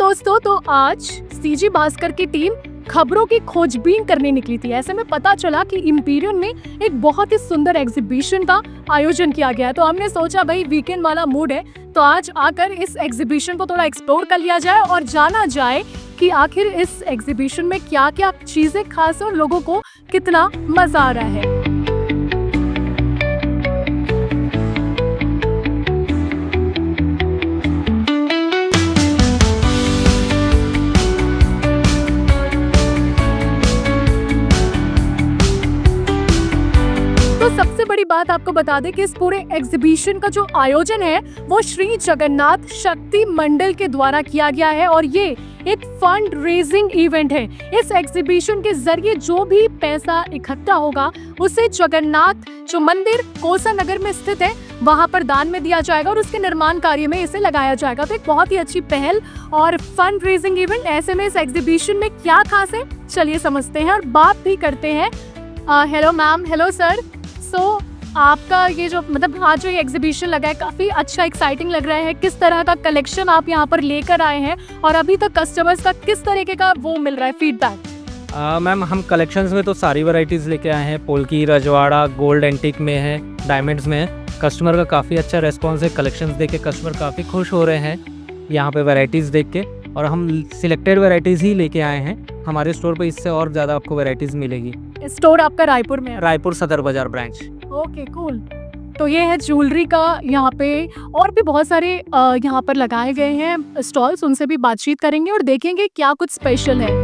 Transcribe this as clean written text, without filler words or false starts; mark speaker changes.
Speaker 1: दोस्तों, तो आज सीजी भास्कर की टीम खबरों की खोजबीन करने निकली थी। ऐसे में पता चला कि इंपीरियल में एक बहुत ही सुंदर एग्जीबिशन का आयोजन किया गया है। तो हमने सोचा भाई वीकेंड वाला मूड है, तो आज आकर इस एग्जीबिशन को थोड़ा एक्सप्लोर कर लिया जाए और जाना जाए कि आखिर इस एग्जीबिशन में क्या क्या चीजें खास और लोगों को कितना मजा आ रहा है। तो सबसे बड़ी बात आपको बता दें कि इस पूरे एग्जीबिशन का जो आयोजन है वो श्री जगन्नाथ शक्ति मंडल के द्वारा किया गया है और ये एक फंड रेजिंग इवेंट है। इस एग्जीबिशन के जरिए जो भी पैसा इकट्ठा होगा उसे जगन्नाथ जो मंदिर कोसा नगर में स्थित है वहां पर दान में दिया जाएगा और उसके निर्माण कार्य में इसे लगाया जाएगा। तो एक बहुत ही अच्छी पहल और फंड रेजिंग इवेंट। ऐसे में इस एग्जीबिशन में क्या खास है, चलिए समझते हैं और बात भी करते हैं। Hello ma'am, hello sir. आपका ये जो आज जो ये एग्जीबिशन लगा है काफी अच्छा एक्साइटिंग लग रहा है। किस तरह का कलेक्शन आप यहाँ पर लेकर आए हैं और अभी तक कस्टमर्स का किस तरीके का वो मिल रहा है फीडबैक?
Speaker 2: मैम हम कलेक्शंस में तो सारी वैरायटीज़ लेके आए हैं। पोल्की, रजवाड़ा, गोल्ड एंटीक में है, डायमंड्स में है। कस्टमर का काफ़ी अच्छा रेस्पॉन्स है। कलेक्शंस देख के कस्टमर काफ़ी खुश हो रहे हैं यहाँ पे वैरायटीज़ देख के, और हम सिलेक्टेड वैरायटीज़ ही लेके आए हैं। हमारे स्टोर पे इससे और ज़्यादा आपको वैरायटीज़ मिलेगी।
Speaker 1: स्टोर आपका रायपुर में है?
Speaker 2: रायपुर सदर बाजार ब्रांच।
Speaker 1: Okay, cool. तो ये है ज्वेलरी का यहाँ पे, और भी बहुत सारे यहाँ पर लगाए गए हैं स्टॉल्स। उनसे भी बातचीत करेंगे और देखेंगे क्या कुछ स्पेशल है।